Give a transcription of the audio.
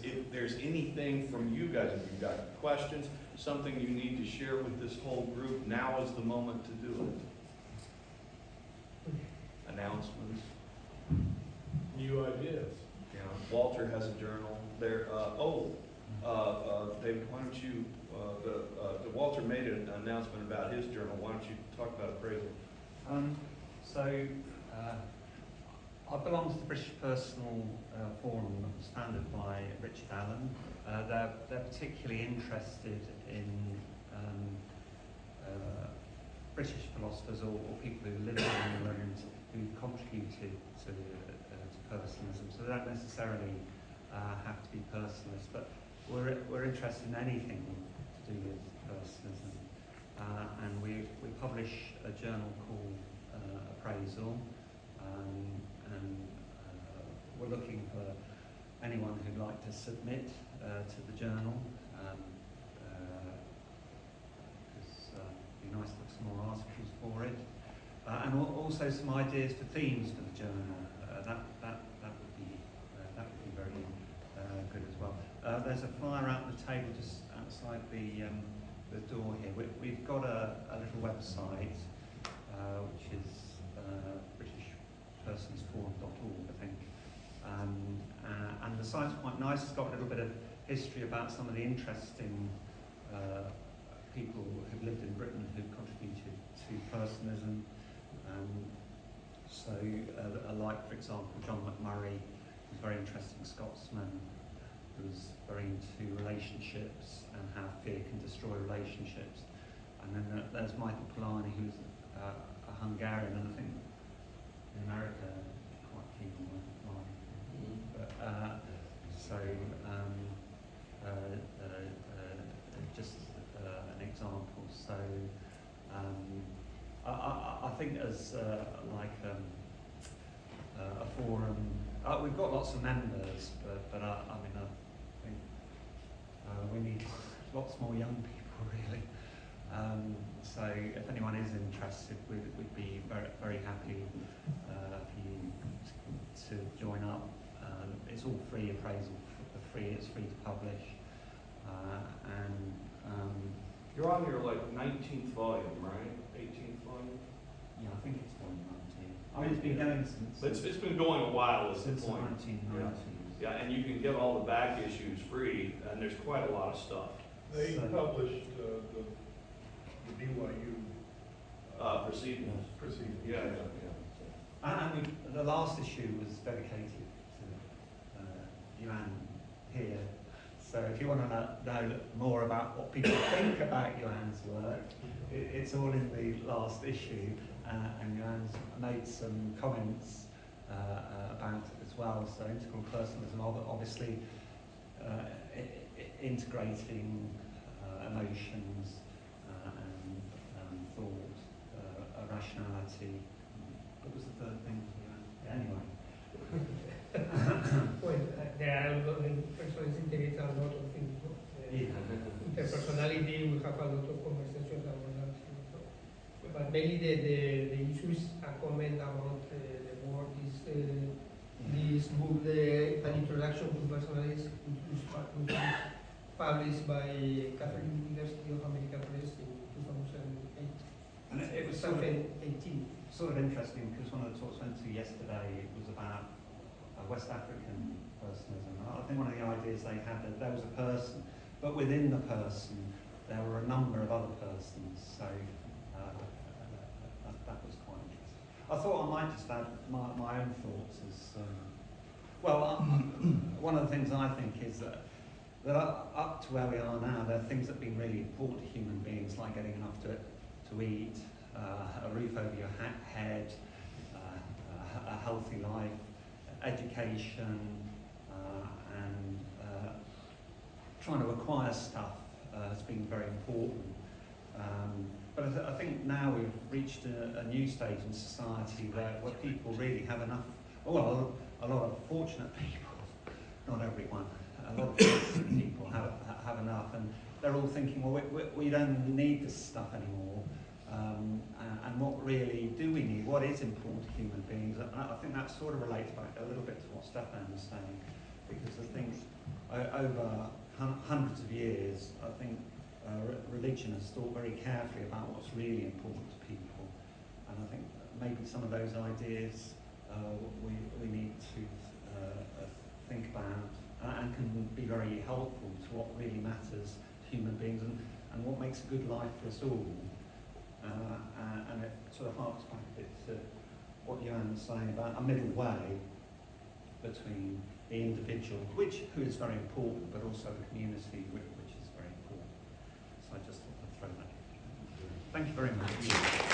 if there's anything from you guys, if you've got questions, something you need to share with this whole group, now is the moment to do it. Announcements. New ideas. You know, Walter has a journal there. David, why don't you, Walter made an announcement about his journal. Why don't you talk about appraisal? I belong to the British Personal Forum that was founded by Richard Allen. They're particularly interested in British philosophers or people who live in England who contributed to personalism. So they don't necessarily have to be personalists, but we're interested in anything to do with personalism. And we publish a journal called Appraisal, and we're looking for anyone who'd like to submit to the journal, because it'd be nice to have some more articles for it, and also some ideas for themes for the journal. That would be very good as well. There's a flyer out on the table just outside the door here. We've got a little website which is britishpersonsforum.org, I think. And the site's quite nice. It's got a little bit of history about some of the interesting people who've lived in Britain who've contributed to personalism. Like, for example, John McMurray, who's a very interesting Scotsman, who's very into relationships and how fear can destroy relationships. And then there's Michael Polanyi, who's a Hungarian, and I think in America quite keen on Polanyi. But just an example. So I think as a forum, we've got lots of members, but I think we need lots more young people, really. So if anyone is interested, we'd be very, very happy for you to join up. It's all free, appraisal for free, it's free to publish. You're on your 19th volume, right? 18th volume? Yeah, I think it's volume 19. I mean, it's been going since... It's been going a while, is the since the point. 1990s. Yeah, and you can get all the back issues free, and there's quite a lot of stuff. They published the BYU Proceedings. proceedings. Yeah. And the last issue was dedicated to Yuan here. So if you want to know more about what people think about Yuan's work, it's all in the last issue, and Yuan's made some comments about it as well. So integral personalism, obviously integrating emotions and thought, rationality. What was the third thing? Anyway. Well, there are a lot of persons integrate a lot of things. No? Interpersonality, we have a lot of conversations about that. So. But mainly the issue is a comment about the work is this book, An Introduction to Personalities, which was published by Catholic University of America Press in 2008. And it was 2018. Sort of interesting because one of the talks I went to yesterday was about West African personalism. I think one of the ideas they had that there was a person, but within the person there were a number of other persons. So that was quite interesting. I thought I might just add my own thoughts as one of the things I think is that up to where we are now, there are things that have been really important to human beings, like getting enough to eat, a roof over your head, a healthy life, education, and trying to acquire stuff has been very important. But I think now we've reached a new stage in society where people really have enough. Well, a lot of fortunate people, not everyone, a lot of fortunate people have enough, and they're all thinking, well, we don't need this stuff anymore. And what really do we need? What is important to human beings? And I think that sort of relates back a little bit to what Stefan was saying, because I think over hundreds of years, I think religion has thought very carefully about what's really important to people, and I think maybe some of those ideas we need to think about and can be very helpful to what really matters to human beings and what makes a good life for us all. And it sort of harks back a bit to what Joanne was saying about a middle way between the individual, who is very important, but also the community, which is very important. So I just thought I'd throw that in. Thank you very much.